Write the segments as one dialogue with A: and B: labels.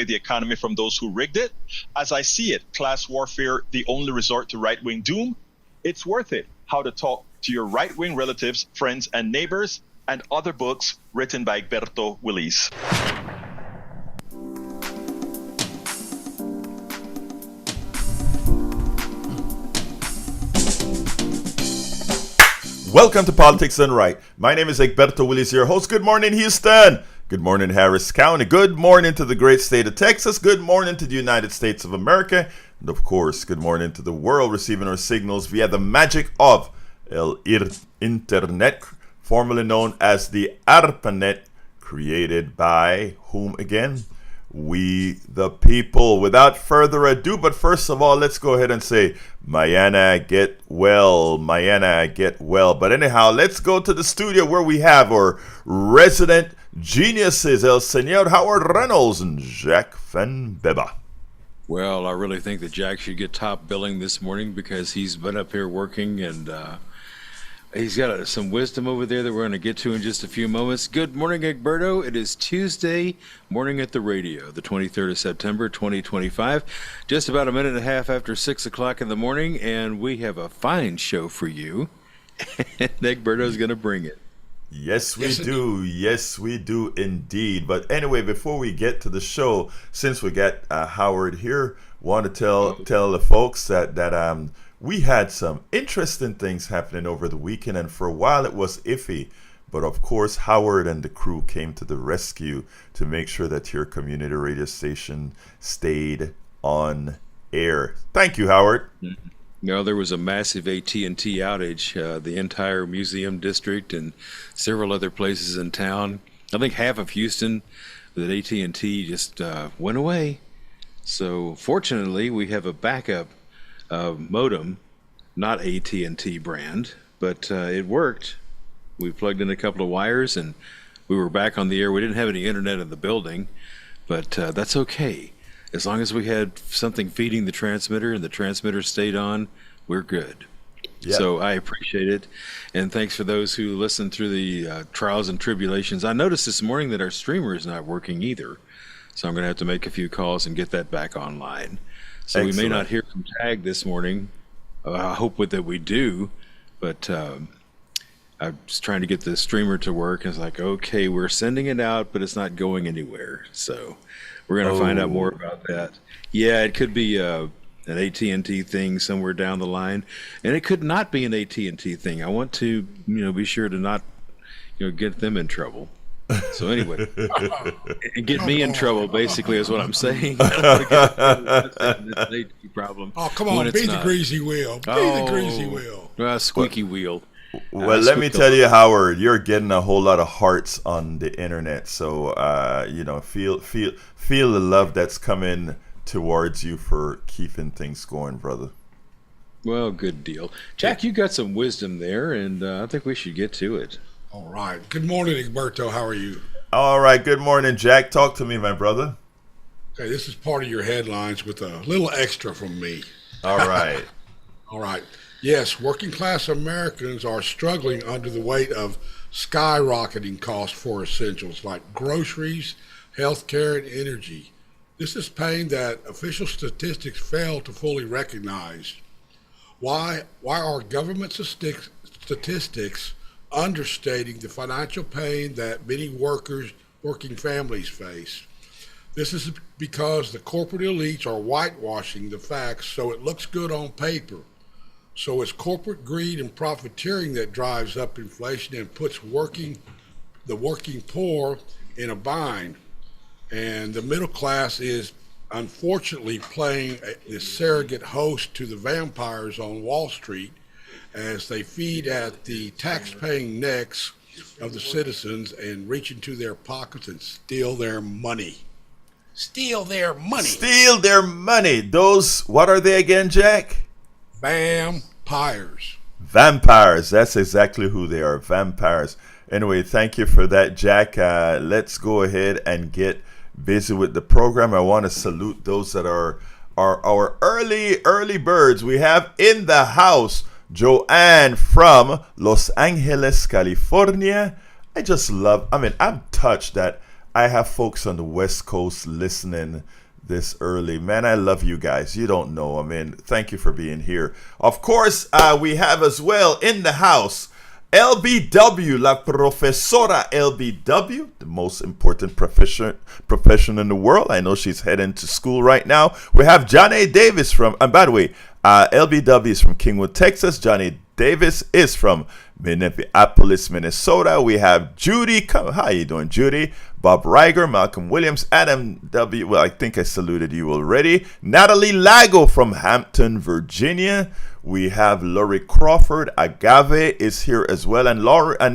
A: the economy from those who rigged it. As I see it, class warfare, the only resort to right-wing doom. It's worth it. How to talk to your right-wing relatives, friends, and neighbors, and other books written by Egberto Willis.
B: Welcome to Politics Done Right. My name is Egberto Willis, your host. Good morning, Houston. Good morning, Harris County. Good morning to the great state of Texas. Good morning to the United States of America. And of course, good morning to the world receiving our signals via the magic of El Internet, formerly known as the ARPANET, created by whom again? We the people. Without further ado, but first of all, let's go ahead and say, Mayana, get well. Mayana, get well. But anyhow, let's go to the studio where we have our resident geniuses, El Señor Howard Reynolds and Jack Van Beba.
C: Well, I really think that Jack should get top billing this morning because he's been up here working and he's got some wisdom over there that we're going to get to in just a few moments. Good morning, Egberto. It is Tuesday morning at the radio, the 23rd of September, 2025. Just about a minute and a half after 6 o'clock in the morning, and we have a fine show for you. And Egberto's going to bring it.
B: Yes, we do. Yes, we do indeed. But anyway, before we get to the show, since we got Howard here, want to tell the folks that we had some interesting things happening over the weekend, and for a while it was iffy. But of course, Howard and the crew came to the rescue to make sure that your community radio station stayed on air. Thank you, Howard.
C: No, there was a massive AT&T outage. The entire museum district and several other places in town. I think half of Houston, that AT&T just went away. So fortunately, we have a backup modem, not AT&T brand, but it worked. We plugged in a couple of wires and we were back on the air. We didn't have any internet in the building, but that's okay. As long as we had something feeding the transmitter and the transmitter stayed on, we're good. Yep. So I appreciate it. And thanks for those who listened through the trials and tribulations. I noticed this morning that our streamer is not working either. So I'm going to have to make a few calls and get that back online. So Excellent. We may not hear from Tag this morning. I hope that we do. But I was trying to get the streamer to work. It's like, okay, we're sending it out, but it's not going anywhere. So we're going to find out more about that. Yeah, it could be an AT&T thing somewhere down the line. And it could not be an AT&T thing. I want to, be sure to not, get them in trouble. So anyway, and get me in trouble, basically, is what I'm saying. Problem.
D: Oh, come on, be the greasy wheel. Be the greasy wheel.
C: Squeaky wheel.
B: Well, let me tell you, Howard, you're getting a whole lot of hearts on the internet. So, feel the love that's coming towards you for keeping things going, brother.
C: Well, good deal. Jack, you got some wisdom there, and I think we should get to it.
D: All right. Good morning, Egberto. How are you?
B: All right. Good morning, Jack. Talk to me, my brother.
D: Okay, this is part of your headlines with a little extra from me.
B: All right.
D: All right. Yes, working class Americans are struggling under the weight of skyrocketing costs for essentials like groceries, healthcare, and energy. This is pain that official statistics fail to fully recognize. Why are government statistics understating the financial pain that many working families face? This is because the corporate elites are whitewashing the facts so it looks good on paper. So it's corporate greed and profiteering that drives up inflation and puts the working poor in a bind. And the middle class is unfortunately playing a surrogate host to the vampires on Wall Street as they feed at the tax-paying necks of the citizens and reach into their pockets and steal their money. Steal their money.
B: Steal their money. Those, what are they again, Jack?
D: Vampires.
B: Vampires. That's exactly who they are. Vampires. Anyway, thank you for that, Jack. Let's go ahead and get busy with the program. I want to salute those that are our early birds. We have in the house Joanne from Los Angeles, California. I'm touched that I have folks on the West Coast listening this early. Man, I love you guys. You don't know. I mean, thank you for being here. Of course, we have as well in the house LBW, La Profesora LBW, the most important profession in the world. I know she's heading to school right now. We have John A. Davis from, and by the way, LBW is from Kingwood, Texas. John A. Davis is from Minneapolis, Minnesota. We have Judy. How you doing, Judy? Bob Reiger, Malcolm Williams, Adam W. Well, I think I saluted you already. Natalie Lago from Hampton, Virginia. We have Lori Crawford. Agave is here as well. And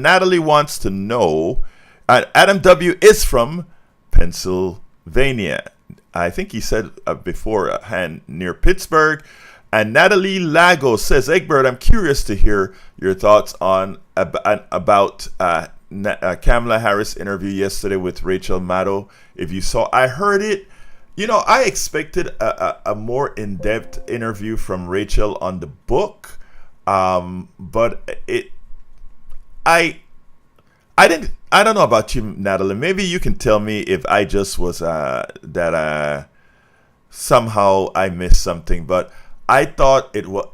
B: Natalie wants to know, Adam W. is from Pennsylvania. I think he said beforehand near Pittsburgh. And Natalie Lago says, Egbert, I'm curious to hear your thoughts on about Kamala Harris' interview yesterday with Rachel Maddow. If you saw, I heard it. You know, I expected a more in-depth interview from Rachel on the book, but I didn't. I don't know about you, Natalie. Maybe you can tell me if I just was somehow I missed something, but I thought it was,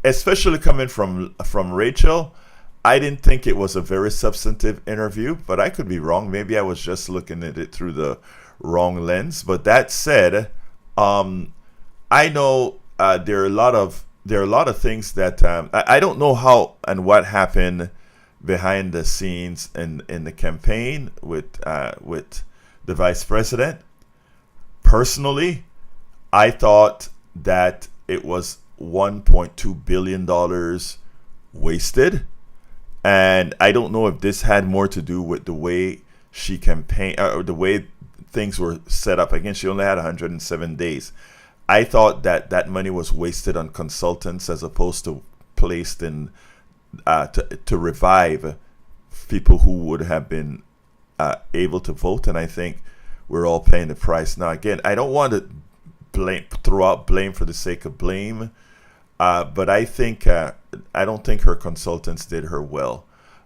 B: especially coming from Rachel, I didn't think it was a very substantive interview, but I could be wrong. Maybe I was just looking at it through the wrong lens. But that said, I know there are a lot of things that I don't know how and what happened behind the scenes in the campaign with the vice president. Personally, I thought that it was $1.2 billion wasted. And I don't know if this had more to do with the way she campaigned or the way things were set up. Again, she only had 107 days. I thought that money was wasted on consultants as opposed to placed in to revive people who would have been able to vote. And I think we're all paying the price. Now, again, I don't want to throw out blame for the sake of blame, but I don't think her consultants did her well.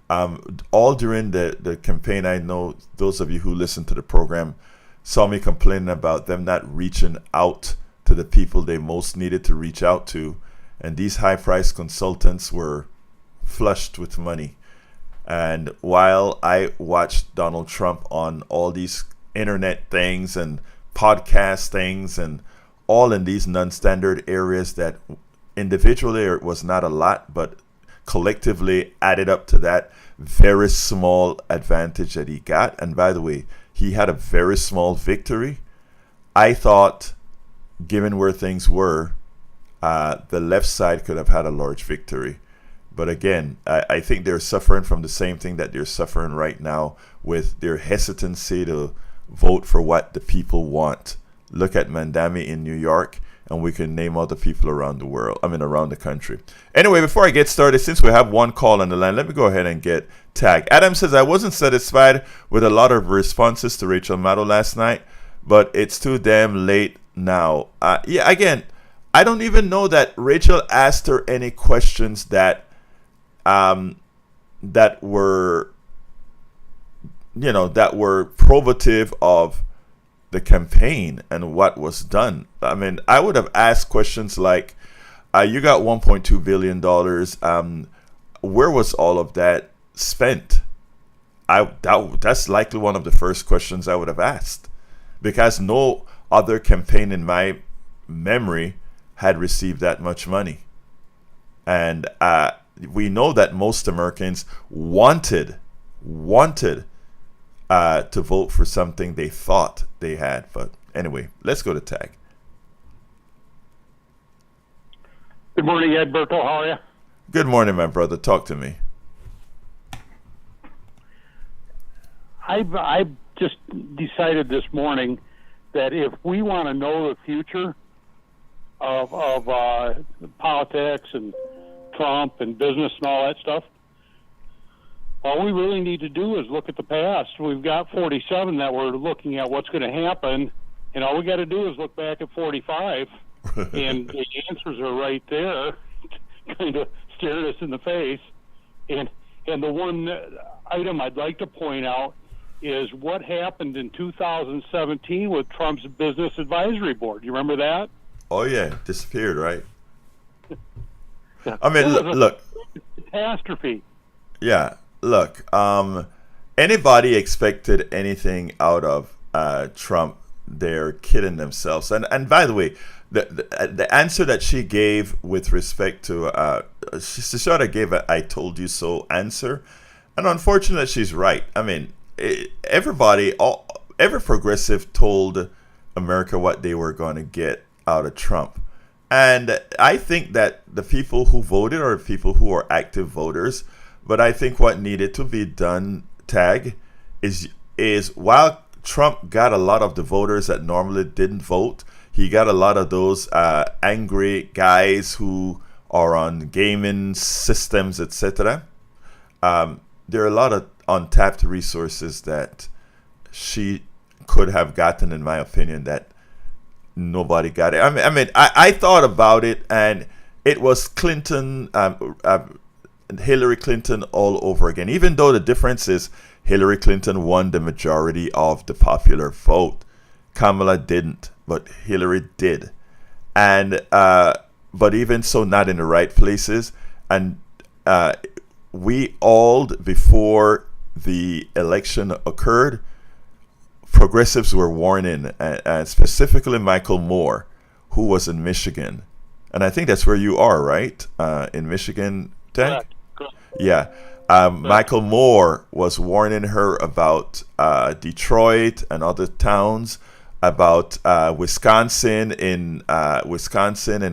B: All during the campaign, I know those of you who listen to the program saw me complaining about them not reaching out to the people they most needed to reach out to, and these high-priced consultants were flushed with money. And while I watched Donald Trump on all these internet things and podcast things and all in these non-standard areas that individually it was not a lot, but collectively added up to that very small advantage that he got. And by the way, he had a very small victory. I thought, given where things were, the left side could have had a large victory. But again, I think they're suffering from the same thing that they're suffering right now with their hesitancy to vote for what the people want. Look at Mandami in New York, and we can name other people around the world. Around the country. Anyway, before I get started, since we have one call on the line, let me go ahead and get tagged. Adam says, I wasn't satisfied with a lot of responses to Rachel Maddow last night, but it's too damn late now. Again, I don't even know that Rachel asked her any questions that were probative of the campaign and what was done. I would have asked questions like, you got $1.2 billion. Where was all of that spent? That's likely one of the first questions I would have asked, because no other campaign in my memory had received that much money. And we know that most Americans wanted to vote for something they thought they had. But anyway, let's go to tag.
E: Good morning, Edberto. How are you?
B: Good morning, my brother. Talk to me.
E: I just decided this morning that if we want to know the future of politics and Trump and business and all that stuff, all we really need to do is look at the past. We've got 47 that we're looking at what's going to happen, and all we got to do is look back at 45, and the answers are right there, kind of staring us in the face. And the one item I'd like to point out is what happened in 2017 with Trump's Business Advisory Board. You remember that?
B: Oh yeah, disappeared, right? I mean, look.
E: Catastrophe.
B: Yeah, look. Anybody expected anything out of Trump, they're kidding themselves. And by the way, the answer that she gave with respect to she sort of gave a "I told you so" answer, and unfortunately, she's right. I mean, every progressive told America what they were going to get out of Trump. And I think that the people who voted are people who are active voters. But I think what needed to be done, Tag, is while Trump got a lot of the voters that normally didn't vote, he got a lot of those angry guys who are on gaming systems, etc. There are a lot of untapped resources that she could have gotten, in my opinion, that nobody got it. I mean, I thought about it, and it was Clinton, Hillary Clinton all over again. Even though the difference is Hillary Clinton won the majority of the popular vote, Kamala didn't, but Hillary did. And but even so, not in the right places. And we all, before the election occurred, progressives were warning, specifically Michael Moore, who was in Michigan. And I think that's where you are, right? In Michigan, Ted?
E: Correct.
B: Yeah. Michael Moore was warning her about Detroit and other towns, about Wisconsin and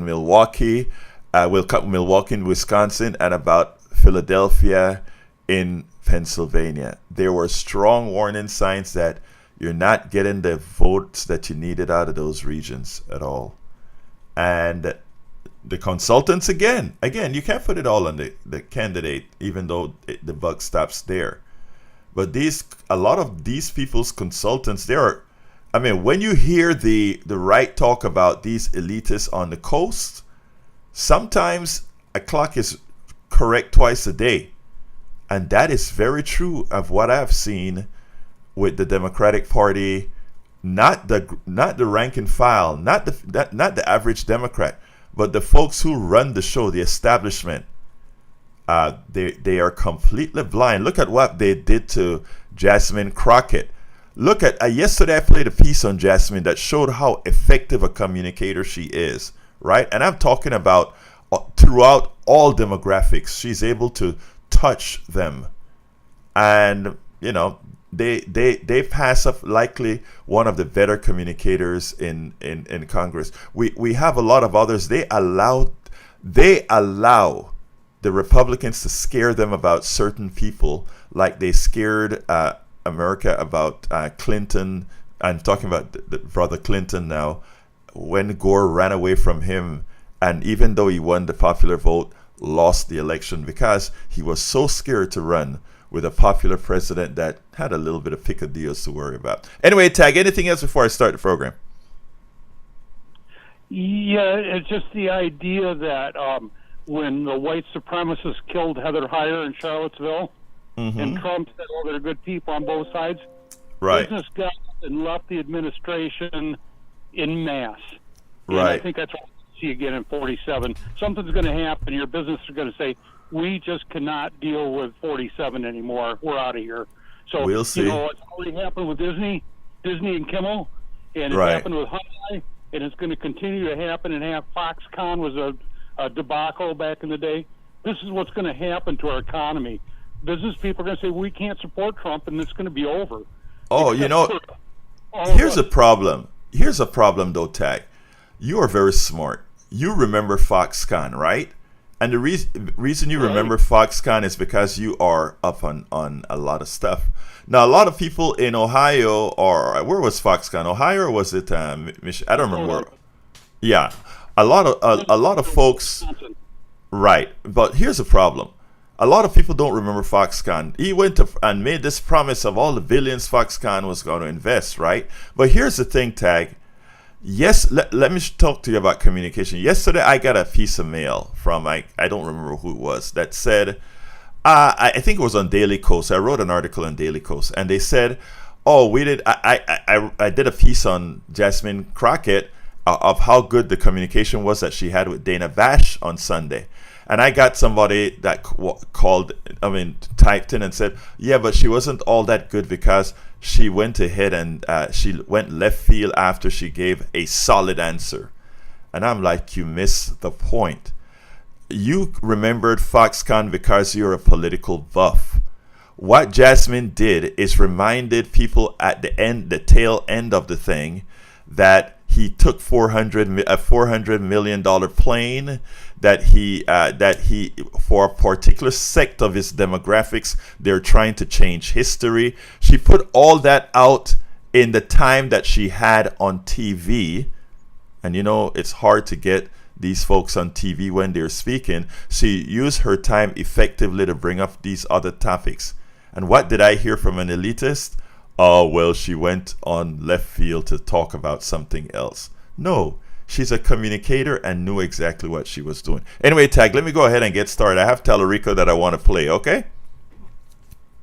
B: Milwaukee, Milwaukee in Wisconsin, and about Philadelphia in Pennsylvania. There were strong warning signs that you're not getting the votes that you needed out of those regions at all. And the consultants, again, you can't put it all on the candidate, even though the buck stops there. But a lot of these people's consultants, when you hear the right talk about these elitists on the coast, sometimes a clock is correct twice a day. And that is very true of what I've seen with the Democratic Party, not the rank and file, not the average Democrat, but the folks who run the show, the establishment. They are completely blind. Look at what they did to Jasmine Crockett. Look at yesterday I played a piece on Jasmine that showed how effective a communicator she is, right? And I'm talking about throughout all demographics, she's able to touch them, and they pass up likely one of the better communicators in Congress. We have a lot of others. They allow the Republicans to scare them about certain people, like they scared America about Clinton. I'm talking about the brother Clinton now, when Gore ran away from him, and even though he won the popular vote, lost the election because he was so scared to run with a popular president that had a little bit of picadillos to worry about. Anyway, Tag, anything else before I start the program?
E: Yeah, it's just the idea that when the white supremacists killed Heather Heyer in Charlottesville, and Trump said, "Oh, they're good people on both sides,"
B: right?
E: Business got up and left the administration in mass. And
B: right.
E: I think that's what we'll see again in 47. Something's going to happen. Your business is going to say, "We just cannot deal with 47 anymore. We're out of here." So
B: we'll see.
E: It's already happened with Disney and Kimmel, and it happened with Hyundai, and it's going to continue to happen. And Foxconn was a debacle back in the day. This is what's going to happen to our economy. Business people are going to say, "We can't support Trump," and it's going to be over.
B: Oh, here's a problem. Here's a problem, though, Tag. You are very smart. You remember Foxconn, right? And the reason you remember Foxconn is because you are up on a lot of stuff. Now, a lot of people in Ohio, or where was Foxconn? Ohio, or was it Michigan? I don't remember where. Yeah, a lot of folks. Right, but here's the problem. A lot of people don't remember Foxconn. He went and made this promise of all the billions Foxconn was going to invest, right? But here's the thing, Tag. Yes, let me talk to you about communication. Yesterday, I got a piece of mail from, I don't remember who it was, that said, I think it was on Daily Kos. I wrote an article on Daily Kos, and they said, oh, we did. I did a piece on Jasmine Crockett of how good the communication was that she had with Dana Vash on Sunday. And I got somebody that typed in and said, yeah, but she wasn't all that good because she went ahead and she went left field after she gave a solid answer. And I'm like, you missed the point. You remembered Foxconn because you're a political buff. What Jasmine did is reminded people at the tail end of the thing, that he took a $400 million plane, that he for a particular sect of his demographics, they're trying to change history. She put all that out in the time that she had on TV. And it's hard to get these folks on TV when they're speaking. She used her time effectively to bring up these other topics. And what did I hear from an elitist? Oh, well, she went on left field to talk about something else. No, she's a communicator and knew exactly what she was doing. Anyway, Tag, let me go ahead and get started. I have Talarico that I want to play, okay?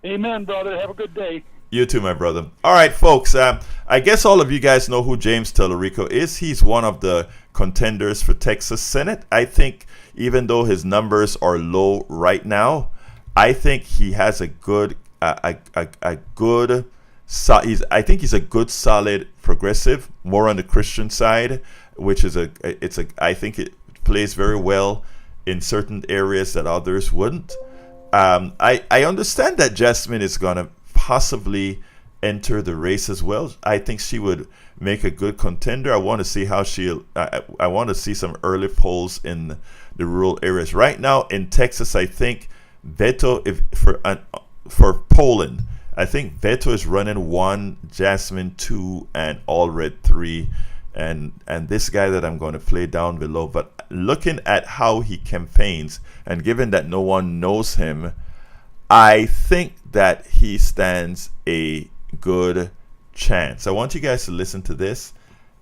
E: Amen, brother. Have a good day.
B: You too, my brother. All right, folks. I guess all of you guys know who James Talarico is. He's one of the contenders for Texas Senate. I think even though his numbers are low right now, I think he has a good, I think he's a good, solid progressive, more on the Christian side, which is I think it plays very well in certain areas that others wouldn't. I understand that Jasmine is going to possibly enter the race as well. I think she would make a good contender. I want to see how I want to see some early polls in the rural areas. Right now in Texas, I think Beto, for Poland, I think Beto is running 1, Jasmine 2, and Allred 3, and this guy that I'm going to play down below. But looking at how he campaigns, and given that no one knows him, I think that he stands a good chance. I want you guys to listen to this,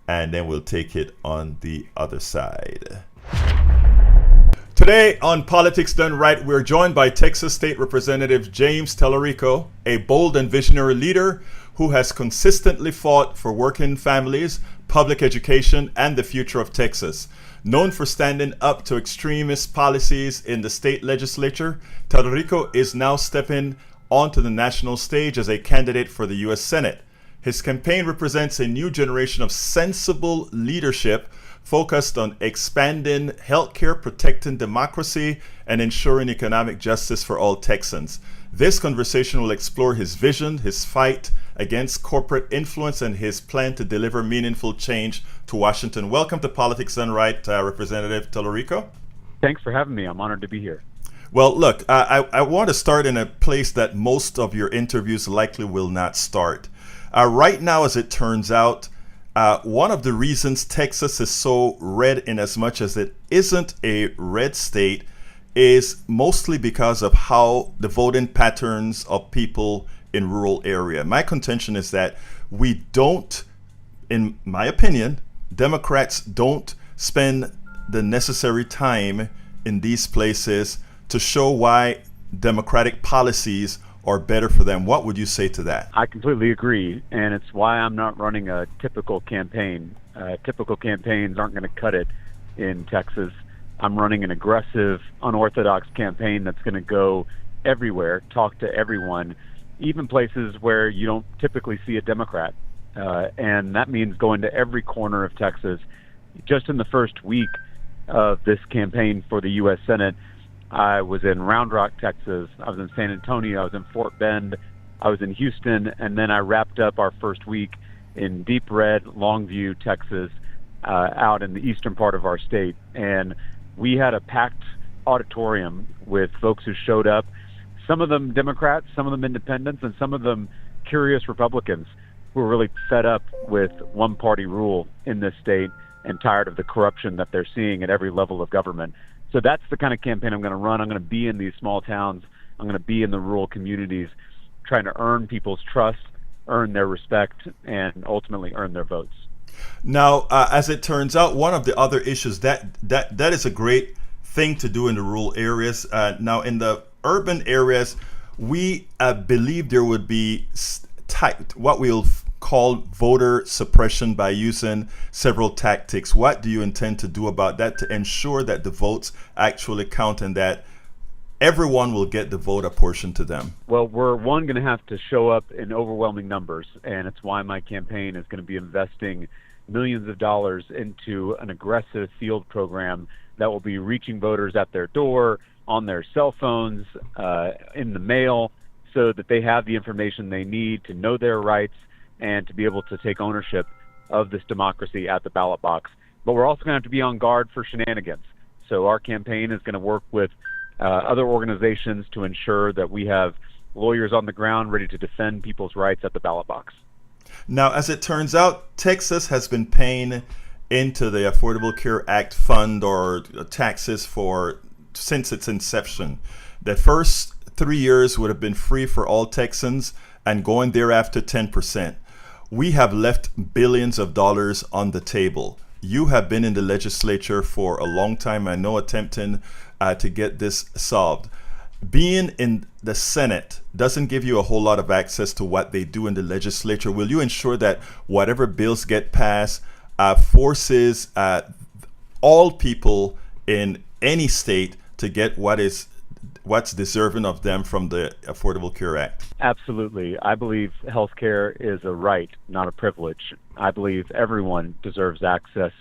B: and then we'll take it on the other side. Today on Politics Done Right, we're joined by Texas State Representative James Talarico, a bold and visionary leader who has consistently fought for working families, public education, and the future of Texas. Known for standing up to extremist policies in the state legislature, Talarico is now stepping onto the national stage as a candidate for the U.S. Senate. His campaign represents a new generation of sensible leadership focused on expanding healthcare, protecting democracy, and ensuring economic justice for all Texans. This conversation will explore his vision, his fight against corporate influence, and his plan to deliver meaningful change to Washington. Welcome to Politics Done Right, Representative Talarico.
F: Thanks for having me. I'm honored to be here.
B: Well, look, I want to start in a place that most of your interviews likely will not start. Right now, as it turns out, one of the reasons Texas is so red in as much as it isn't a red state is mostly because of how the voting patterns of people in rural area. My contention is that we don't, in my opinion, Democrats don't spend the necessary time in these places to show why Democratic policies are better for them. What would you say to that?
F: I completely agree, and it's why I'm not running a typical campaign. Typical campaigns aren't going to cut it in Texas. I'm running an aggressive, unorthodox campaign that's going to go everywhere, talk to everyone, even places where you don't typically see a Democrat. And that means going to every corner of Texas. Just in the first week of this campaign for the U.S. Senate, I was in Round Rock, Texas. I was in San Antonio. I was in Fort Bend. I was in Houston. And then I wrapped up our first week in Deep Red, Longview, Texas, out in the eastern part of our state. And we had a packed auditorium with folks who showed up, some of them Democrats, some of them independents, and some of them curious Republicans who are really fed up with one-party rule in this state and tired of the corruption that they're seeing at every level of government. So that's the kind of campaign I'm going to run. I'm going to be in these small towns. I'm going to be in the rural communities, trying to earn people's trust, earn their respect, and ultimately earn their votes.
B: Now, as it turns out, one of the other issues that is a great thing to do in the rural areas. Now, in the urban areas, we believe there would be what we'll call voter suppression by using several tactics. What do you intend to do about that to ensure that the votes actually count and that everyone will get the vote apportioned to them?
F: Well, we're going to have to show up in overwhelming numbers, and it's why my campaign is going to be investing millions of dollars into an aggressive field program that will be reaching voters at their door, on their cell phones, in the mail, so that they have the information they need to know their rights and to be able to take ownership of this democracy at the ballot box. But we're also going to have to be on guard for shenanigans. So our campaign is going to work with other organizations to ensure that we have lawyers on the ground ready to defend people's rights at the ballot box.
B: Now, as it turns out, Texas has been paying into the Affordable Care Act fund or taxes since its inception. The first 3 years would have been free for all Texans and going thereafter 10%. We have left billions of dollars on the table. You have been in the legislature for a long time, I know, attempting to get this solved. Being in the Senate doesn't give you a whole lot of access to what they do in the legislature. Will you ensure that whatever bills get passed forces all people in any state to get what's deserving of them from the Affordable Care Act?
F: Absolutely. I believe health care is a right, not a privilege. I believe everyone deserves access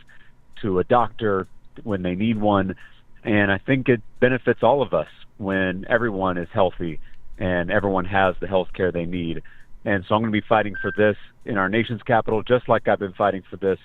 F: to a doctor when they need one, and I think it benefits all of us when everyone is healthy and everyone has the health care they need. And so I'm going to be fighting for this in our nation's capital, just like I've been fighting for this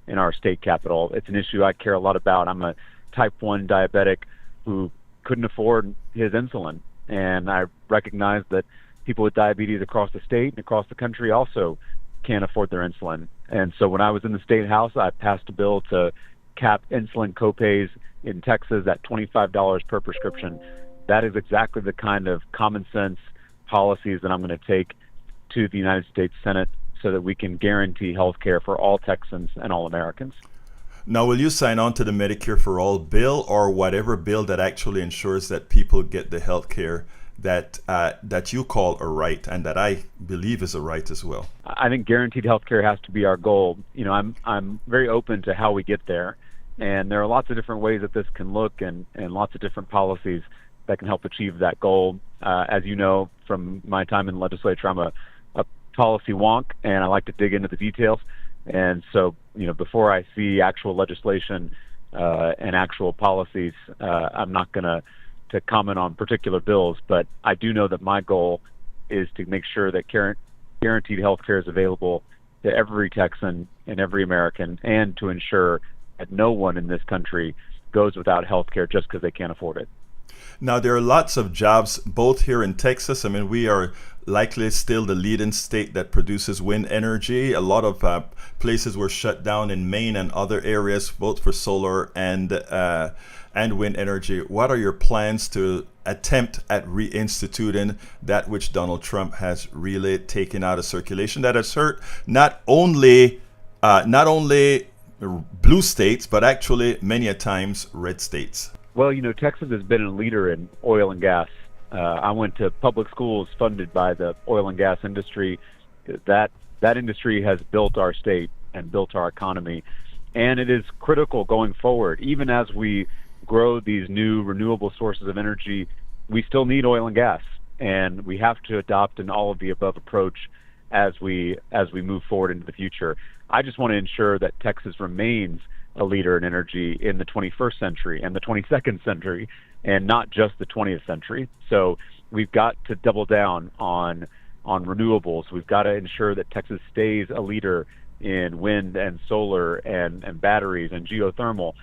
F: in our state capital. It's an issue I care a lot about. I'm a type 1 diabetic who couldn't afford his insulin, and I recognize that people with diabetes across the state and across the country also can't afford their insulin. And so when I was in the state house, I passed a bill to cap insulin copays in Texas at $25 per prescription. That is exactly the kind of common sense policies that I'm going to take to the United States Senate so that we can guarantee health care for all Texans and all Americans.
B: Now, will you sign on to the Medicare for All bill or whatever bill that actually ensures that people get the health care that you call a right and that I believe is a right as well?
F: I think guaranteed health care has to be our goal. You know, I'm very open to how we get there, and there are lots of different ways that this can look and lots of different policies that can help achieve that goal. As you know from my time in the legislature, I'm a policy wonk, and I like to dig into the details. And so, you know, before I see actual legislation and actual policies, I'm not going to comment on particular bills. But I do know that my goal is to make sure that guaranteed health care is available to every Texan and every American, and to ensure that no one in this country goes without health care just because they can't afford it.
B: Now, there are lots of jobs both here in Texas. I mean, we are likely still the leading state that produces wind energy. A lot of places were shut down in Maine and other areas, both for solar and wind energy. What are your plans to attempt at reinstituting that which Donald Trump has really taken out of circulation, that has hurt not only blue states, but actually many a times red states?
F: Well, you know, Texas has been a leader in oil and gas. I went to public schools funded by the oil and gas industry. That industry has built our state and built our economy, and it is critical going forward. Even as we grow these new renewable sources of energy, we still need oil and gas, and we have to adopt an all-of-the-above approach as we move forward into the future. I just want to ensure that Texas remains a leader in energy in the 21st century and the 22nd century, and not just the 20th century. So we've got to double down on renewables. We've got to ensure that Texas stays a leader in wind and solar and batteries and geothermal.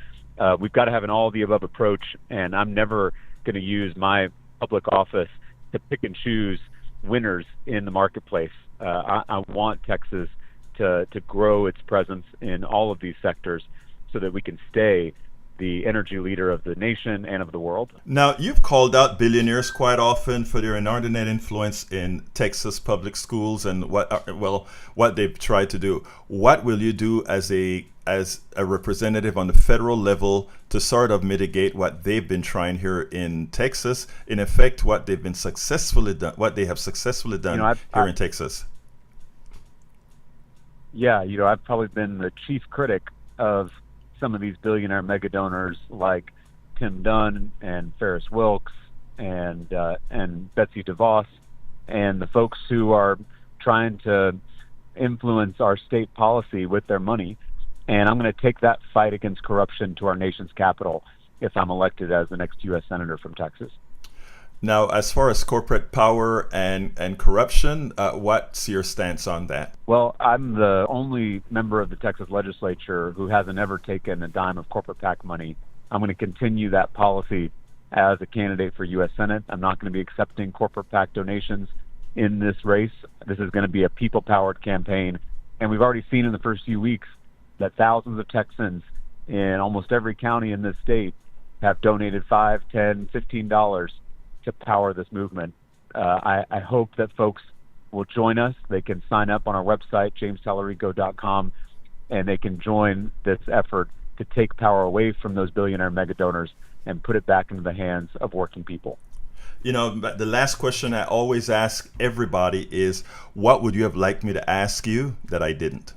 F: We've got to have an all-of-the-above approach, and I'm never going to use my public office to pick and choose winners in the marketplace. I want Texas to grow its presence in all of these sectors so that we can stay the energy leader of the nation and of the world.
B: Now, you've called out billionaires quite often for their inordinate influence in Texas public schools and what they've tried to do. What will you do as a representative on the federal level to sort of mitigate what they've been trying here in Texas? In effect, what they have successfully done here in Texas.
F: yeah, I've probably been the chief critic of some of these billionaire mega donors like Tim Dunn and Ferris Wilks and Betsy DeVos and the folks who are trying to influence our state policy with their money. And I'm going to take that fight against corruption to our nation's capital if I'm elected as the next U.S. Senator from Texas.
B: Now, as far as corporate power and corruption, what's your stance on that?
F: Well, I'm the only member of the Texas legislature who hasn't ever taken a dime of corporate PAC money. I'm going to continue that policy as a candidate for U.S. Senate. I'm not going to be accepting corporate PAC donations in this race. This is going to be a people-powered campaign. And we've already seen in the first few weeks that thousands of Texans in almost every county in this state have donated $5, $10, $15 to power this movement. I hope that folks will join us. They can sign up on our website, jamestalarico.com, and they can join this effort to take power away from those billionaire mega donors and put it back into the hands of working people.
B: The last question I always ask everybody is, what would you have liked me to ask you that I didn't?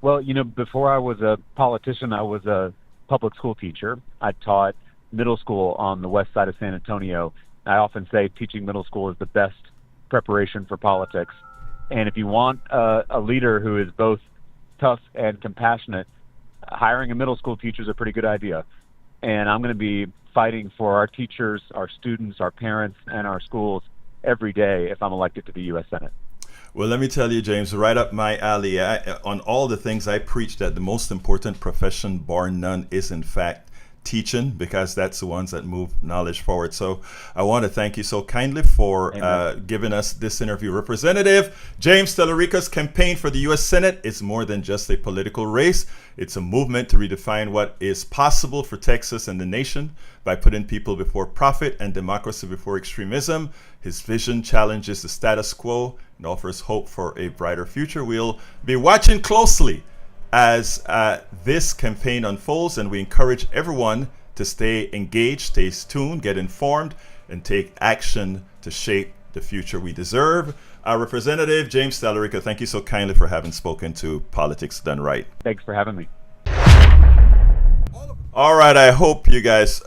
F: Well, before I was a politician, I was a public school teacher. I taught middle school on the west side of San Antonio. I often say teaching middle school is the best preparation for politics. And if you want a leader who is both tough and compassionate, hiring a middle school teacher is a pretty good idea. And I'm going to be fighting for our teachers, our students, our parents, and our schools every day if I'm elected to the U.S. Senate.
B: Well, let me tell you, James, right up my alley. On all the things I preach, that the most important profession, bar none, is in fact teaching, because that's the ones that move knowledge forward. So I want to thank you so kindly for giving us this interview. Representative James Talarico's campaign for the U.S. Senate is more than just a political race. It's a movement to redefine what is possible for Texas and the nation by putting people before profit and democracy before extremism. His vision challenges the status quo and offers hope for a brighter future. We'll be watching closely as this campaign unfolds, and we encourage everyone to stay engaged, stay tuned, get informed, and take action to shape the future we deserve. Representative James Talarico, thank you so kindly for having spoken to Politics Done Right.
F: Thanks for having me.
B: All right, I hope you guys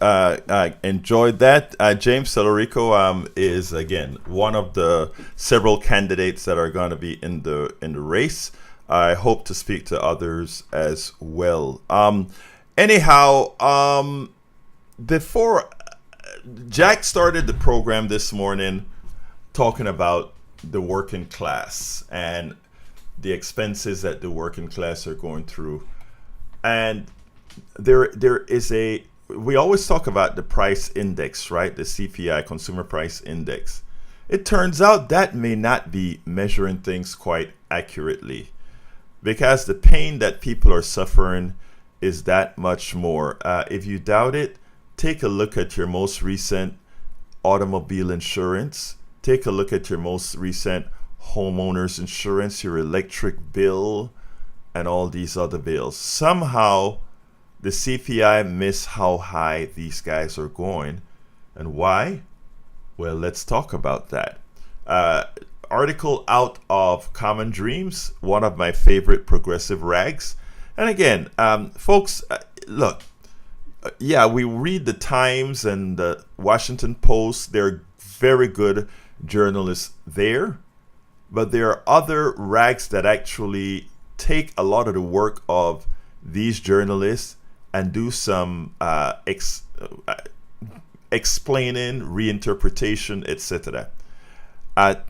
B: enjoyed that. James Talarico is, again, one of the several candidates that are going to be in the race. I hope to speak to others as well. Before Jack started the program this morning talking about the working class and the expenses that the working class are going through. And there is we always talk about the price index, right? The CPI, Consumer Price Index. It turns out that may not be measuring things quite accurately, because the pain that people are suffering is that much more. If you doubt it, take a look at your most recent automobile insurance. Take a look at your most recent homeowner's insurance, your electric bill, and all these other bills. Somehow, the CPI missed how high these guys are going. And why? Well, let's talk about that. Article out of Common Dreams, one of my favorite progressive rags. And again, folks, look, we read the Times and the Washington Post. They're very good journalists there. But there are other rags that actually take a lot of the work of these journalists and do some explaining, reinterpretation, etc.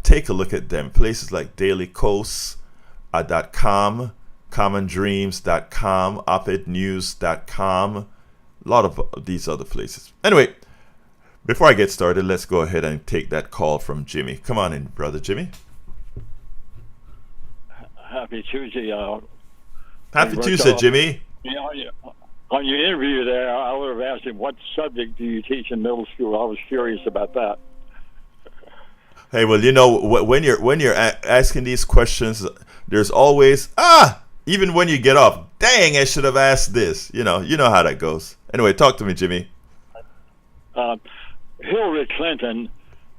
B: Take a look at them. Places like dailycoast.com, commondreams.com, opednews.com, a lot of these other places. Anyway, before I get started, let's go ahead and take that call from Jimmy. Come on in, brother Jimmy.
G: Happy Tuesday.
B: Happy Tuesday, Jimmy.
G: On your interview there, I would have asked him, what subject do you teach in middle school? I was curious about that.
B: Hey, well, when you're asking these questions, there's always even when you get off, dang, I should have asked this. You know how that goes. Anyway, talk to me, Jimmy.
G: Hillary Clinton,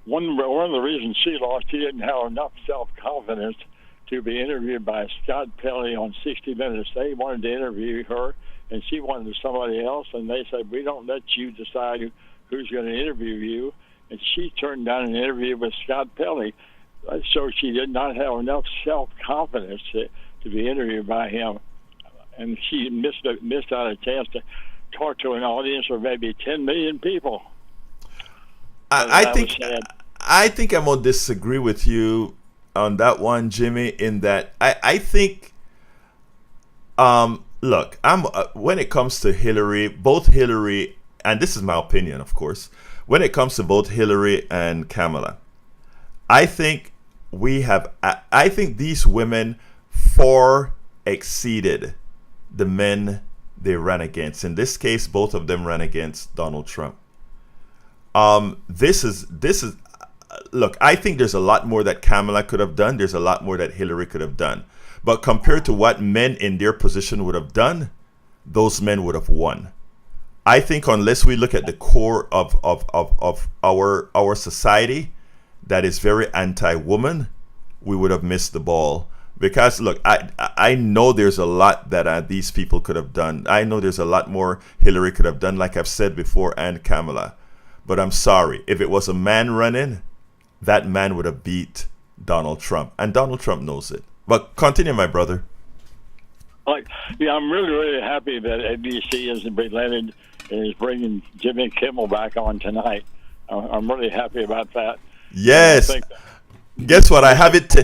G: one of the reasons she lost, she didn't have enough self-confidence to be interviewed by Scott Pelley on 60 Minutes. They wanted to interview her, and she wanted somebody else, and they said, we don't let you decide who's going to interview you. And she turned down an interview with Scott Pelley. So she did not have enough self-confidence to be interviewed by him. And she missed out a chance to talk to an audience of maybe 10 million people.
B: I think I'm going to disagree with you on that one, Jimmy, in that I think, look, when it comes to Hillary, both Hillary, and this is my opinion, of course, when it comes to both Hillary and Kamala, I think I think these women far exceeded the men they ran against. In this case, both of them ran against Donald Trump. This is look, I think there's a lot more that Kamala could have done. There's a lot more that Hillary could have done. But compared to what men in their position would have done, those men would have won. I think unless we look at the core of our society that is very anti-woman, we would have missed the ball. Because look, I know there's a lot that these people could have done. I know there's a lot more Hillary could have done, like I've said before, and Kamala. But I'm sorry, if it was a man running, that man would have beat Donald Trump, and Donald Trump knows it. But continue, my brother.
G: I'm really happy that ABC has relented and is bringing Jimmy Kimmel back on tonight. I'm really happy about that.
B: Yes. Guess what? I have it.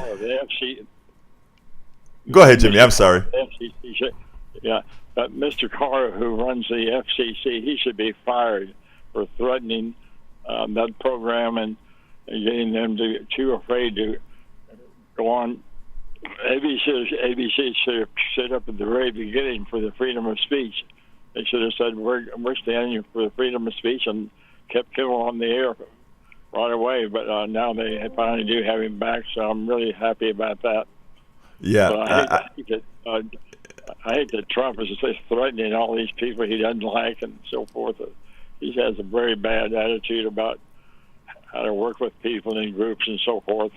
B: Go ahead, Jimmy. I'm sorry.
G: Yeah, but Mr. Carr, who runs the FCC, he should be fired for threatening that program and getting them too afraid to go on. ABC should have stood up at the very beginning for the freedom of speech. They should have said, we're standing for the freedom of speech, and kept Kimmel on the air right away. But now they finally do have him back, so I'm really happy about that.
B: Yeah.
G: I hate that Trump is just threatening all these people he doesn't like and so forth. He has a very bad attitude about how to work with people in groups and so forth.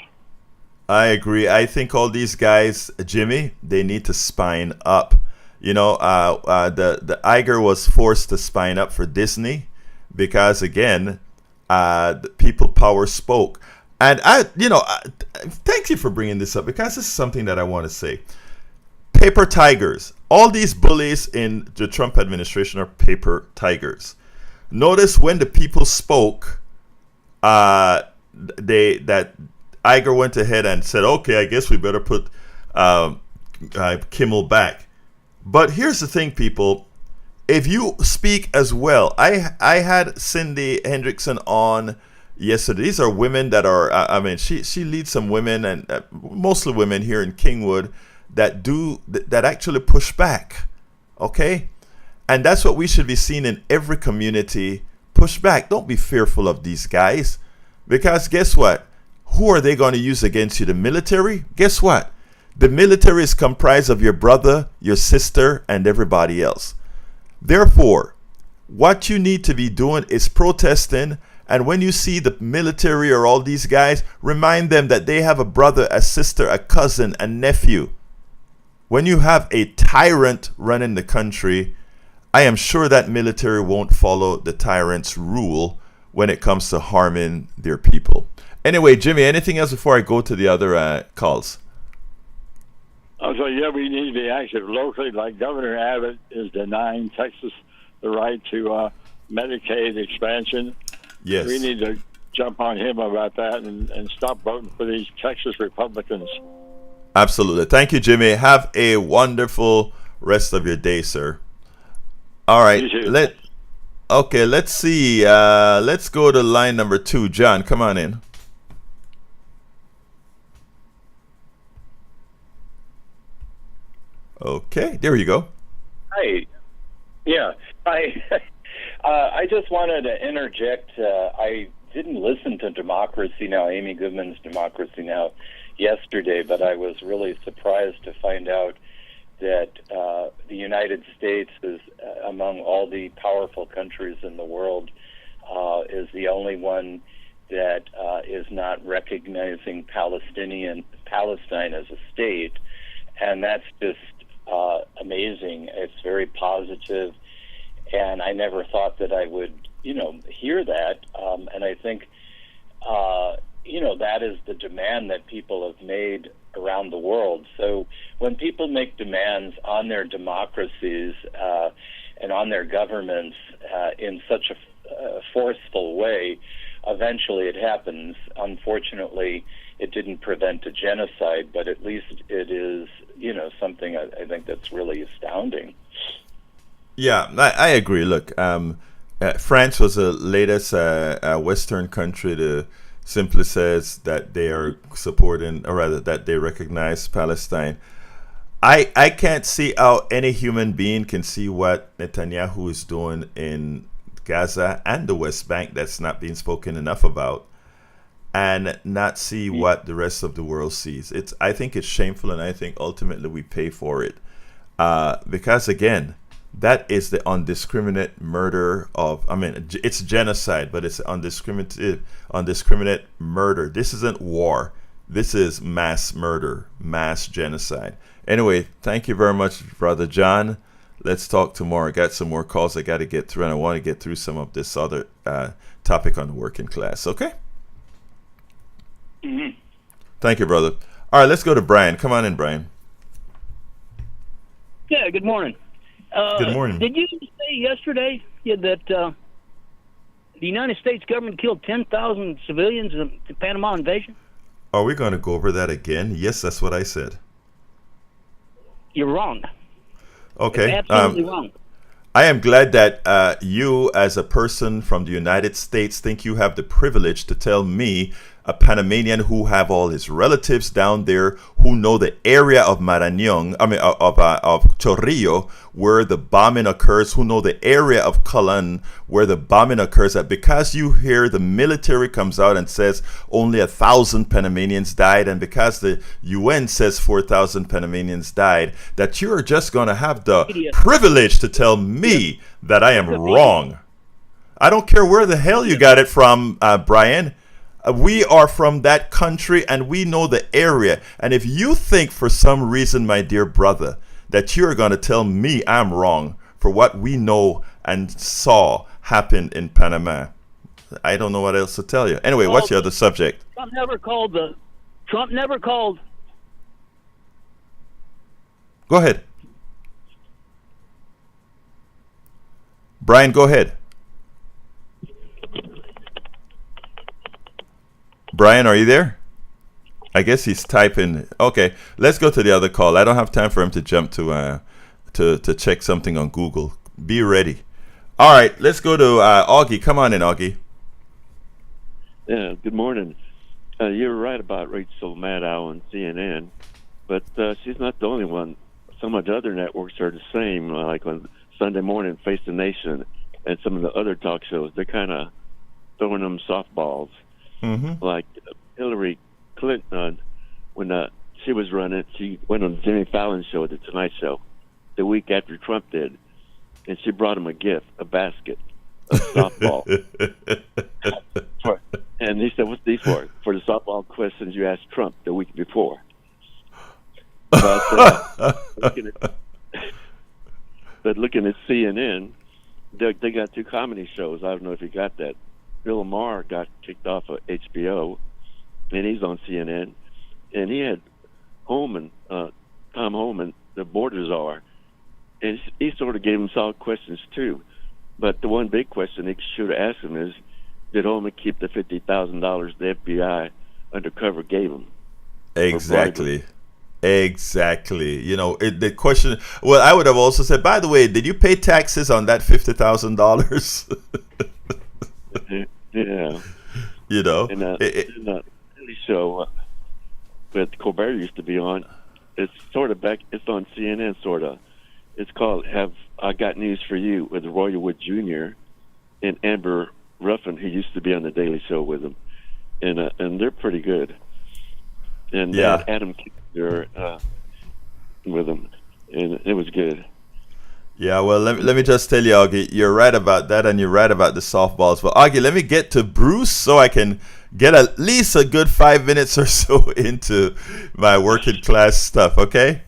B: I agree. I think all these guys, Jimmy, they need to spine up. You know, the Iger was forced to spine up for Disney because, again, the people power spoke. And thank you for bringing this up, because this is something that I want to say. Paper tigers. All these bullies in the Trump administration are paper tigers. Notice when the people spoke, that Iger went ahead and said, okay, I guess we better put Kimmel back. But here's the thing, people. If you speak as well, I had Cindy Hendrickson on yesterday. These are women that are, she leads some women, and mostly women here in Kingwood, that actually push back. Okay? And that's what we should be seeing in every community. Push back. Don't be fearful of these guys. Because guess what? Who are they going to use against you? The military? Guess what? The military is comprised of your brother, your sister, and everybody else. Therefore, what you need to be doing is protesting. And when you see the military or all these guys, remind them that they have a brother, a sister, a cousin, a nephew. When you have a tyrant running the country, I am sure that military won't follow the tyrant's rule when it comes to harming their people. Anyway, Jimmy, anything else before I go to the other calls?
G: So, we need to be active locally. Like Governor Abbott is denying Texas the right to Medicaid expansion.
B: Yes.
G: We need to jump on him about that and stop voting for these Texas Republicans.
B: Absolutely. Thank you, Jimmy. Have a wonderful rest of your day, sir. All right. Let's see. Let's go to line number 2. John, come on in. Okay, there you go.
H: Hi. Yeah. I just wanted to interject. I didn't listen to Democracy Now!, Amy Goodman's Democracy Now! Yesterday, but I was really surprised to find out that the United States is, among all the powerful countries in the world, is the only one that is not recognizing Palestinian Palestine as a state, and that's just amazing. It's very positive, and I never thought that I would, hear that. And I think, that is the demand that people have made around the world. So when people make demands on their democracies and on their governments in such a forceful way, eventually it happens. Unfortunately, it didn't prevent a genocide, but at least it is, something I think that's really astounding.
B: Yeah, I agree. Look, France was the latest Western country to simply says that they are supporting, or rather that they recognize Palestine. I can't see how any human being can see what Netanyahu is doing in Gaza and the West Bank that's not being spoken enough about, and not see what the rest of the world sees. I think it's shameful, and I think ultimately we pay for it. Because again, that is the undiscriminate murder of, it's genocide, but it's undiscriminate murder. This isn't war. This is mass murder, mass genocide. Anyway, thank you very much, Brother John. Let's talk tomorrow. I got some more calls I got to get through, and I want to get through some of this other topic on the working class. Okay?
H: Mm-hmm.
B: Thank you, brother. All right, let's go to Brian. Come on in, Brian.
I: Yeah, good morning.
B: Good morning.
I: Did you say yesterday that the United States government killed 10,000 civilians in the Panama invasion?
B: Are we going to go over that again? Yes, that's what I said.
I: You're wrong.
B: Okay.
I: You're absolutely wrong.
B: I am glad that you, as a person from the United States, think you have the privilege to tell me, a Panamanian who have all his relatives down there, who know the area of Marañón, of Chorrillo, where the bombing occurs, who know the area of Colón, where the bombing occurs, that because you hear the military comes out and says only 1,000 Panamanians died, and because the UN says 4,000 Panamanians died, that you are just going to have the privilege to tell me that I am wrong. I don't care where the hell you got it from, Brian. We are from that country and we know the area. And if you think for some reason, my dear brother, that you're going to tell me I'm wrong for what we know and saw happen in Panama, I don't know what else to tell you. Anyway, what's your other subject?
I: Trump never called.
B: Go ahead. Brian, go ahead. Brian, are you there? I guess he's typing. Okay, let's go to the other call. I don't have time for him to jump to check something on Google. Be ready. All right, let's go to Augie. Come on in, Augie.
J: Yeah, good morning. You're right about Rachel Maddow on CNN, but she's not the only one. Some of the other networks are the same, like on Sunday morning, Face the Nation, and some of the other talk shows. They're kind of throwing them softballs. Mm-hmm. Like Hillary Clinton, when she was running, she went on Jimmy Fallon's show, The Tonight Show, the week after Trump did, and she brought him a gift, a basket of softball. And he said, "What's these for?" For the softball questions you asked Trump the week before. But looking at CNN, they got two comedy shows. I don't know if you got that. Bill Maher got kicked off of HBO, and he's on CNN. And he had Tom Homan, the border czar, and he sort of gave him solid questions too. But the one big question they should have asked him is, did Homan keep the $50,000 the FBI undercover gave him?
B: Exactly. You know, the question. Well, I would have also said, by the way, did you pay taxes on that $50,000?
J: Yeah.
B: You know,
J: and the show that Colbert used to be on, it's sort of back. It's on CNN, sort of. It's called "Have I Got News for You" with Roy Wood Jr. and Amber Ruffin, who used to be on the Daily Show with him, and they're pretty good. And Adam Kissinger with him, and it was good.
B: Yeah, well, let me just tell you, Augie, you're right about that, and you're right about the softballs. But Augie, let me get to Bruce so I can get at least a good 5 minutes or so into my working class stuff. Okay.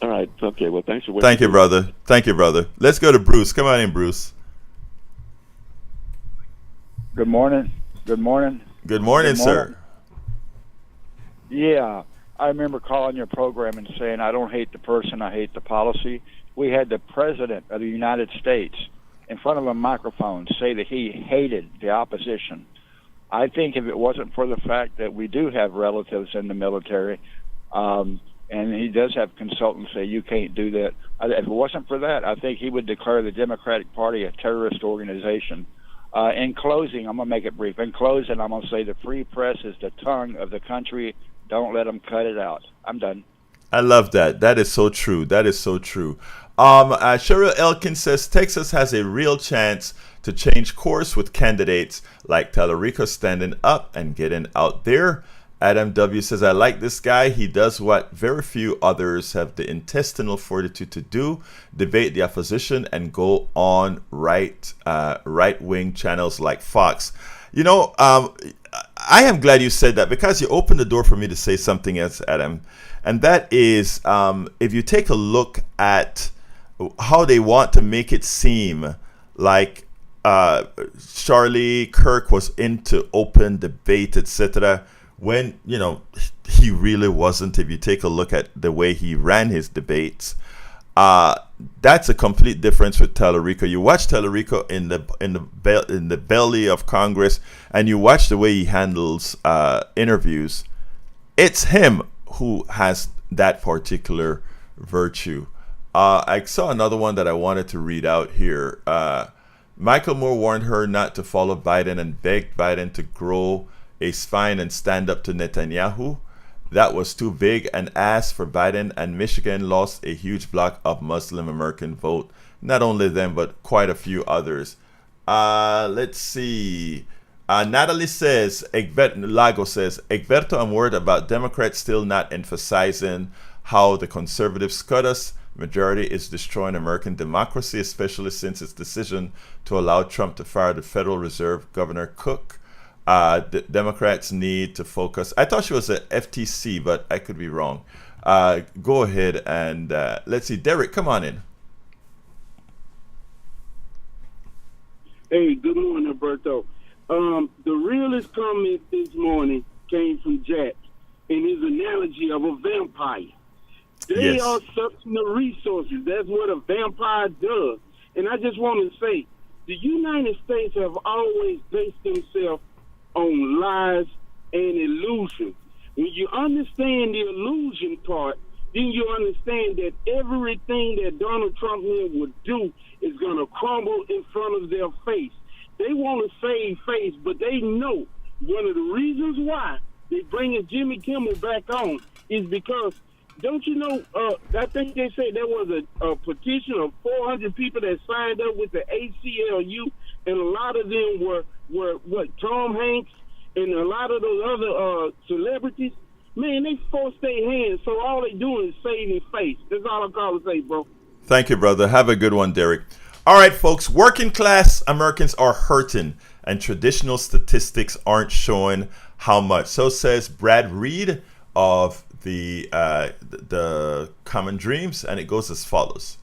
J: All right. Okay. Well, thanks for waiting.
B: Thank you, brother. Thank you, brother. Let's go to Bruce. Come on in, Bruce.
K: Good morning. Good morning.
B: Good morning, sir.
K: Yeah, I remember calling your program and saying, I don't hate the person, I hate the policy. We had the President of the United States in front of a microphone say that he hated the opposition. I think if it wasn't for the fact that we do have relatives in the military, and he does have consultants say you can't do that, if it wasn't for that, I think he would declare the Democratic Party a terrorist organization. In closing, I'm going to make it brief. In closing, I'm going to say the free press is the tongue of the country. Don't let them cut it out. I'm done.
B: I love that. That is so true. That is so true. Cheryl Elkin says Texas has a real chance to change course with candidates like Talarico standing up and getting out there. Adam W. says, I like this guy. He does what very few others have the intestinal fortitude to do, debate the opposition and go on right-wing channels like Fox. You know, I am glad you said that because you opened the door for me to say something else, Adam. And that is, if you take a look at how they want to make it seem like Charlie Kirk was into open debate, etc., when, you know, he really wasn't. If you take a look at the way he ran his debates, that's a complete difference with Talarico. You watch Talarico in the belly of Congress, and you watch the way he handles interviews. It's him who has that particular virtue. I saw another one that I wanted to read out here. Michael Moore warned her not to follow Biden and begged Biden to grow a spine and stand up to Netanyahu. That was too big an ask for Biden, and Michigan lost a huge block of Muslim American vote. Not only them, but quite a few others. Let's see. Natalie says, Lago says, Egberto, I'm worried about Democrats still not emphasizing how the conservative SCOTUS majority is destroying American democracy, especially since its decision to allow Trump to fire the Federal Reserve Governor Cook. The Democrats need to focus. I thought she was at FTC, but I could be wrong. Go ahead and let's see. Derek, come on in.
L: Hey, good morning, Alberto. The realest comment this morning came from Jack in his analogy of a vampire. They are sucking the resources. That's what a vampire does. And I just want to say, the United States have always based themselves on lies and illusion. When you understand the illusion part, then you understand that everything that Donald Trump would do is going to crumble in front of their face. They want to save face, but they know one of the reasons why they bringing Jimmy Kimmel back on is because, don't you know, I think they said there was a petition of 400 people that signed up with the ACLU, and a lot of them were Tom Hanks and a lot of those other celebrities. Man, they forced their hands, so all they doing is saving face. That's all I'm calling to say, bro.
B: Thank you, brother. Have a good one, Derek. All right, folks, working class Americans are hurting, and traditional statistics aren't showing how much. So says Brad Reed of the Common Dreams, and it goes as follows.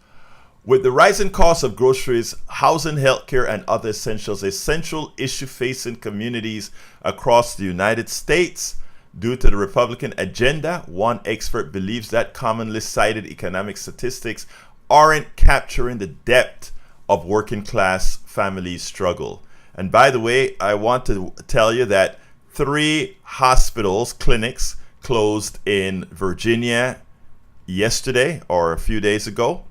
B: With the rising cost of groceries, housing, healthcare, and other essentials, a central issue facing communities across the United States due to the Republican agenda, one expert believes that commonly cited economic statistics aren't capturing the depth of working class families' struggle. And by the way, I want to tell you that 3 hospitals, clinics, closed in Virginia yesterday or a few days ago.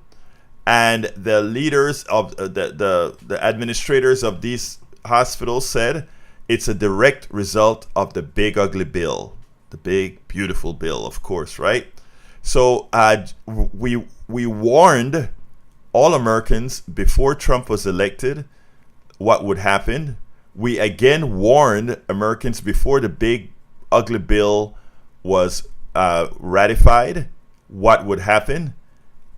B: And the leaders of the administrators of these hospitals said it's a direct result of the big ugly bill, the big beautiful bill, of course, right? So we warned all Americans before Trump was elected what would happen. We again warned Americans before the big ugly bill was ratified what would happen.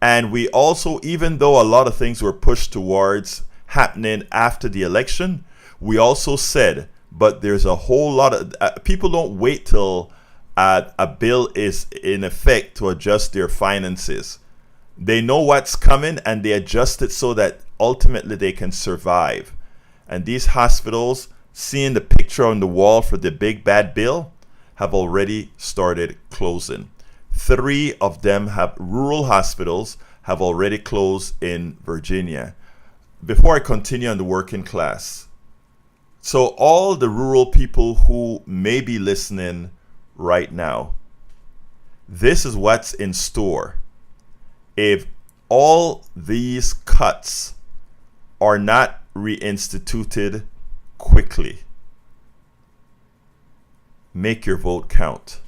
B: And we also, even though a lot of things were pushed towards happening after the election, we also said, but there's a whole lot of people don't wait till a bill is in effect to adjust their finances. They know what's coming and they adjust it so that ultimately they can survive. And these hospitals, seeing the picture on the wall for the big bad bill, have already started closing. 3 of them have rural hospitals have already closed in Virginia. Before I continue on the working class, so all the rural people who may be listening right now, this is what's in store if all these cuts are not reinstituted quickly. Make your vote count.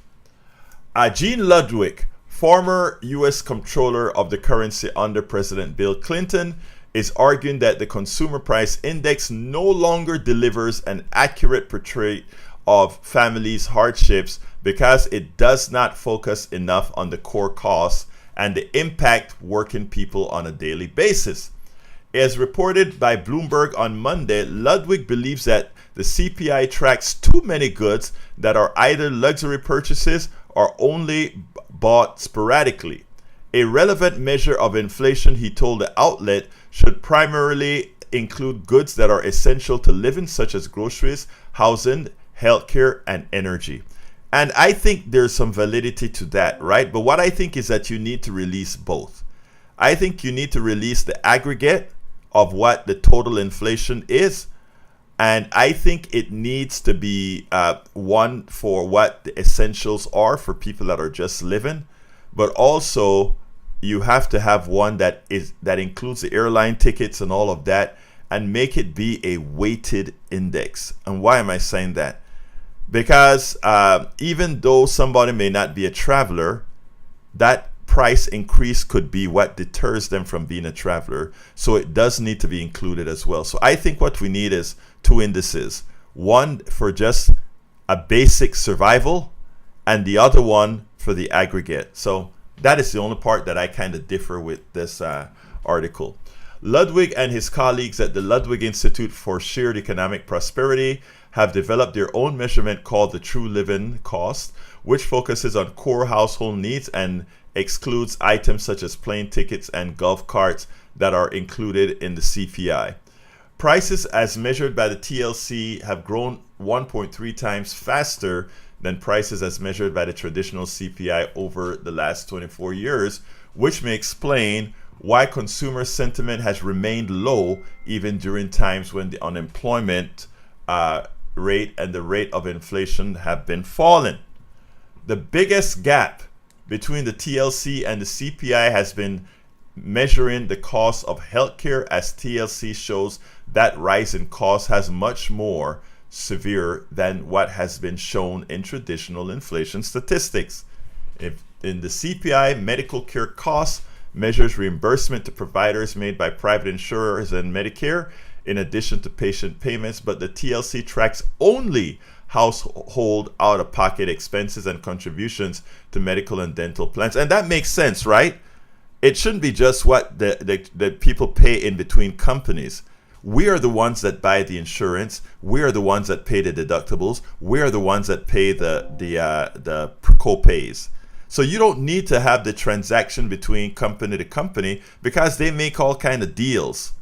B: Gene Ludwig, former U.S. Comptroller of the Currency under President Bill Clinton, is arguing that the Consumer Price Index no longer delivers an accurate portrait of families' hardships because it does not focus enough on the core costs and the impact working people on a daily basis. As reported by Bloomberg on Monday, Ludwig believes that the CPI tracks too many goods that are either luxury purchases or only bought sporadically. A relevant measure of inflation, he told the outlet, should primarily include goods that are essential to living, such as groceries, housing, healthcare, and energy. And I think there's some validity to that, right? But what I think is that you need to release both. I think you need to release the aggregate of what the total inflation is. And I think it needs to be one for what the essentials are for people that are just living. But also, you have to have one that includes the airline tickets and all of that, and make it be a weighted index. And why am I saying that? Because even though somebody may not be a traveler, that price increase could be what deters them from being a traveler. So it does need to be included as well. So I think what we need is 2 indices. One for just a basic survival and the other one for the aggregate. So that is the only part that I kind of differ with this article. Ludwig and his colleagues at the Ludwig Institute for Shared Economic Prosperity have developed their own measurement called the True Living Cost, which focuses on core household needs and excludes items such as plane tickets and golf carts that are included in the CPI. Prices as measured by the TLC have grown 1.3 times faster than prices as measured by the traditional CPI over the last 24 years, which may explain why consumer sentiment has remained low even during times when the unemployment rate and the rate of inflation have been falling. The biggest gap between the TLC and the CPI has been measuring the cost of healthcare, as TLC shows that rise in cost has much more severe than what has been shown in traditional inflation statistics. If in the CPI, medical care costs measures reimbursement to providers made by private insurers and Medicare, in addition to patient payments, but the TLC tracks only household out-of-pocket expenses and contributions to medical and dental plans. And that makes sense, right? It shouldn't be just what the people pay in between companies. We are the ones that buy the insurance. We are the ones that pay the deductibles. We are the ones that pay the co-pays. So you don't need to have the transaction between company to company because they make all kind of deals,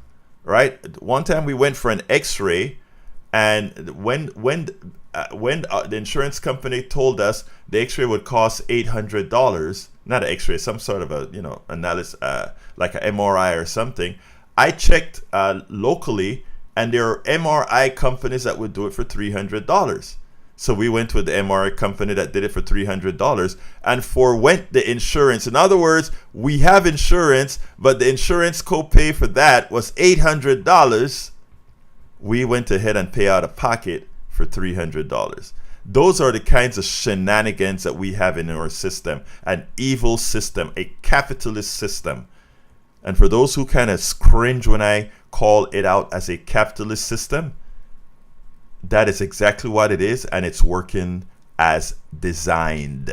B: right? One time we went for an X-ray, and when the insurance company told us the X-ray would cost $800, not an X-ray, some sort of a analysis, like an MRI or something. I checked locally, and there are MRI companies that would do it for $300. So we went with the MRI company that did it for $300 and forwent the insurance. In other words, we have insurance, but the insurance copay for that was $800. We went ahead and pay out of pocket for $300. Those are the kinds of shenanigans that we have in our system, an evil system, a capitalist system. And for those who kind of cringe when I call it out as a capitalist system, that is exactly what it is, and it's working as designed.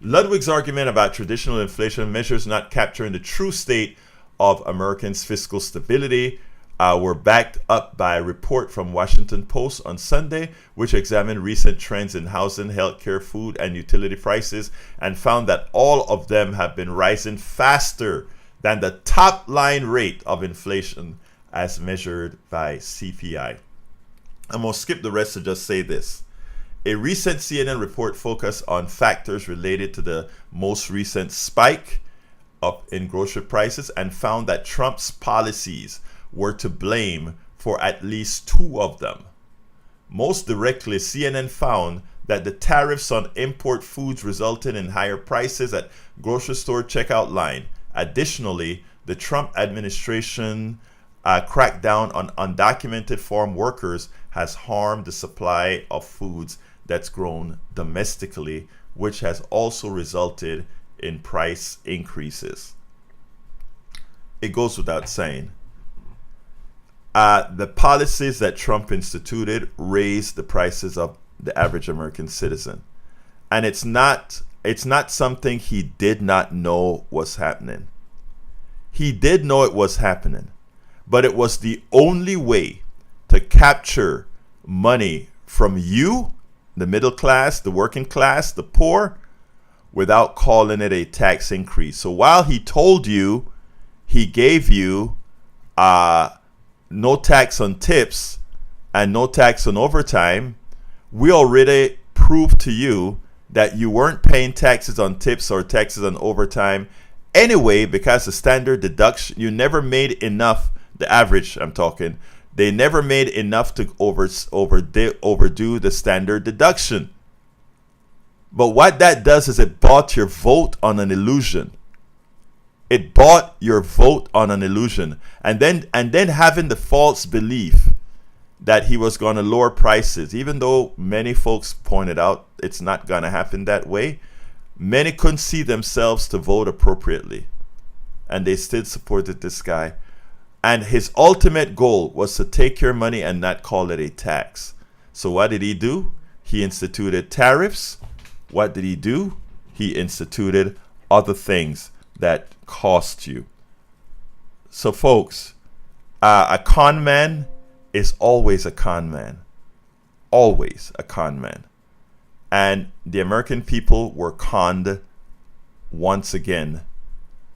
B: Ludwig's argument about traditional inflation measures not capturing the true state of Americans' fiscal stability were backed up by a report from Washington Post on Sunday, which examined recent trends in housing, healthcare, food, and utility prices and found that all of them have been rising faster than the top line rate of inflation as measured by CPI. I'm going to skip the rest to just say this. A recent CNN report focused on factors related to the most recent spike up in grocery prices and found that Trump's policies were to blame for at least two of them. Most directly, CNN found that the tariffs on import foods resulted in higher prices at grocery store checkout line. Additionally, the Trump administration crackdown on undocumented farm workers has harmed the supply of foods that's grown domestically, which has also resulted in price increases. It goes without saying. The policies that Trump instituted raised the prices of the average American citizen. And it's not something he did not know was happening. He did know it was happening, but it was the only way to capture money from you, the middle class, the working class, the poor, without calling it a tax increase. So while he told you, he gave you no tax on tips and no tax on overtime, we already proved to you that you weren't paying taxes on tips or taxes on overtime anyway, because the standard deduction, you never made enough, the average I'm talking, they never made enough to overdo the standard deduction. But what that does is it bought your vote on an illusion. It bought your vote on an illusion. And then having the false belief that he was going to lower prices, even though many folks pointed out it's not going to happen that way, many couldn't see themselves to vote appropriately. And they still supported this guy. And his ultimate goal was to take your money and not call it a tax. So what did he do? He instituted tariffs. What did he do? He instituted other things that cost you. So folks, a con man is always a con man. Always a con man. And the American people were conned once again.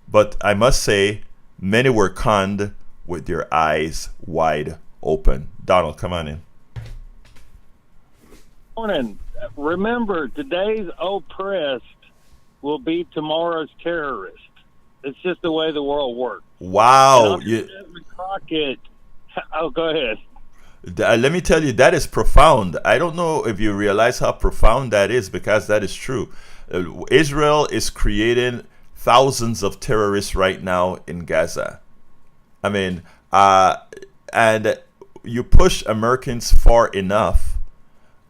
B: But I must say, many were conned with their eyes wide open. Donald, come on in.
M: Morning. Remember, today's oppressed will be tomorrow's terrorist. It's just the way the world works.
B: Wow.
M: Crockett. Oh, go ahead.
B: Let me tell you, that is profound. I don't know if you realize how profound that is, because that is true. Israel is creating thousands of terrorists right now in Gaza. I mean, and you push Americans far enough.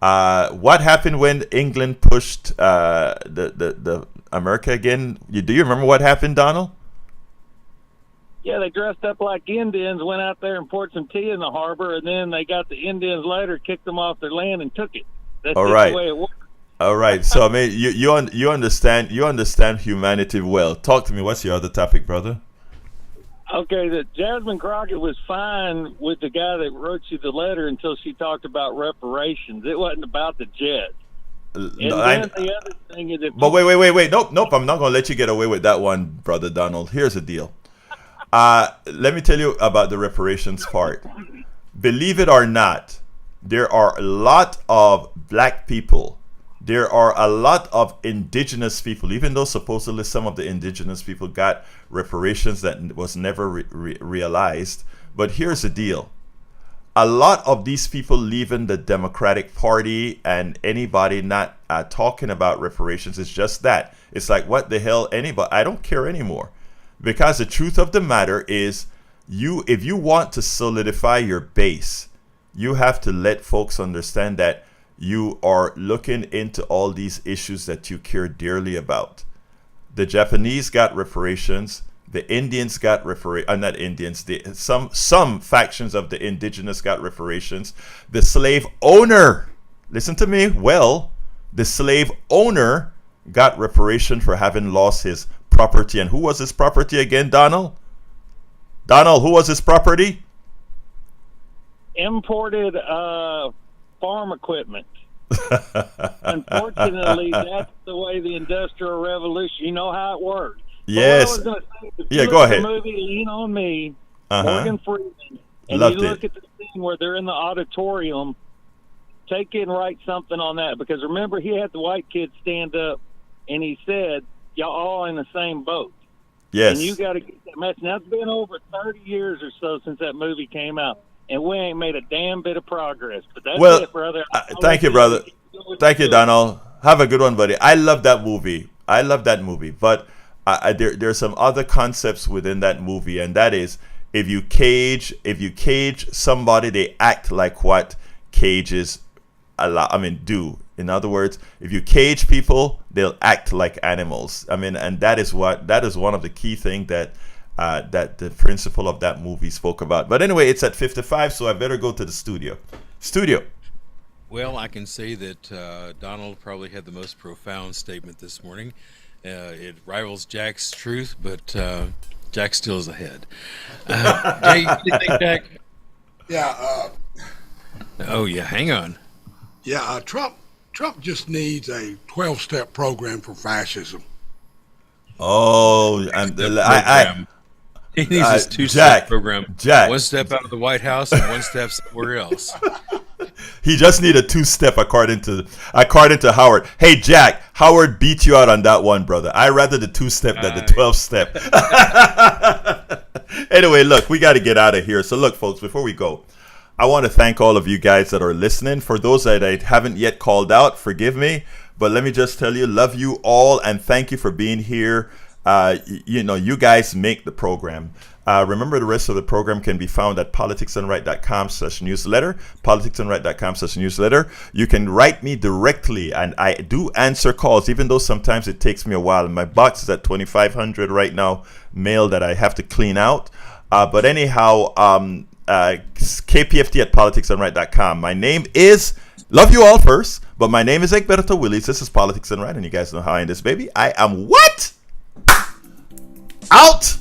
B: What happened when England pushed the America again? Do you remember what happened, Donald?
M: Yeah, they dressed up like Indians, went out there and poured some tea in the harbor, and then they got the Indians later, kicked them off their land, and took it. That's
B: All
M: just
B: right.
M: the way it works.
B: All right. So I mean, you understand humanity well. Talk to me. What's your other topic, brother?
M: Okay, that Jasmine Crockett was fine with the guy that wrote you the letter until she talked about reparations. It wasn't about the Jets. And then the other thing is,
B: but wait. Nope. I'm not going to let you get away with that one, brother Donald. Here's the deal. Let me tell you about the reparations part. Believe it or not, there are a lot of black people. There are a lot of indigenous people, even though supposedly some of the indigenous people got reparations that was never realized. But here's the deal. A lot of these people leaving the Democratic Party and anybody not talking about reparations is just that. It's like, what the hell, anybody? I don't care anymore. Because the truth of the matter is, if you want to solidify your base, you have to let folks understand that you are looking into all these issues that you care dearly about. The Japanese got reparations. The Indians got reparations. Not Indians. Some factions of the indigenous got reparations. The slave owner, listen to me well, the slave owner got reparation for having lost his property. And who was his property again, Donald? Donald, who was his property?
M: Imported farm equipment. Unfortunately, that's the way the Industrial Revolution, you know how it works.
B: Yes. Yeah, go ahead.
M: The movie Lean on Me,
B: Uh-huh.
M: Morgan Freeman, and
B: Loved
M: you look
B: it.
M: at the scene where they're in the auditorium, take it and write something on that. Because remember, he had the white kid stand up, and he said, y'all all in the same boat.
B: Yes.
M: And you got to get that message. Now, it's been over 30 years or so since that movie came out, and we ain't made a damn bit of progress. But that's it, brother.
B: Thank you, brother. Thank you, Donald. Have a good one, buddy. I love that movie. But there's some other concepts within that movie, and that is if you cage somebody, they act like what cages do. In other words, if you cage people, they'll act like animals. And that is one of the key things that the principle of that movie spoke about. But anyway, it's at 55, so I better go to the studio.
C: Well, I can say that Donald probably had the most profound statement this morning. It rivals Jack's truth, but Jack still is ahead. Jay, what do you think, Jack?
D: Yeah.
C: Oh, yeah, hang on.
D: Yeah, Trump just needs a 12-step program for fascism.
B: Oh, and
C: he needs his two-step program.
B: Jack.
C: One step out of the White House and one step somewhere else.
B: He just need a 2-step according to Howard. Hey, Jack, Howard beat you out on that one, brother. I rather the 2-step than the 12-step. Anyway, look, we got to get out of here. So look, folks, before we go, I want to thank all of you guys that are listening. For those that I haven't yet called out, forgive me. But let me just tell you, love you all, and thank you for being here. You guys make the program. Remember, the rest of the program can be found at politicsandright.com/newsletter, politicsandright.com/newsletter. You can write me directly, and I do answer calls, even though sometimes it takes me a while. My box is at 2,500 right now, mail that I have to clean out. But anyhow, KPFT at politicsandright.com. My name is, love you all first, but my name is Egberto Willis. This is Politics and Right, and you guys know how I end this, baby. I am what? Out!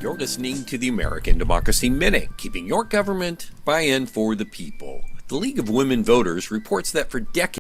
N: You're listening to the American Democracy Minute, keeping your government by and for the people. The League of Women Voters reports that for decades,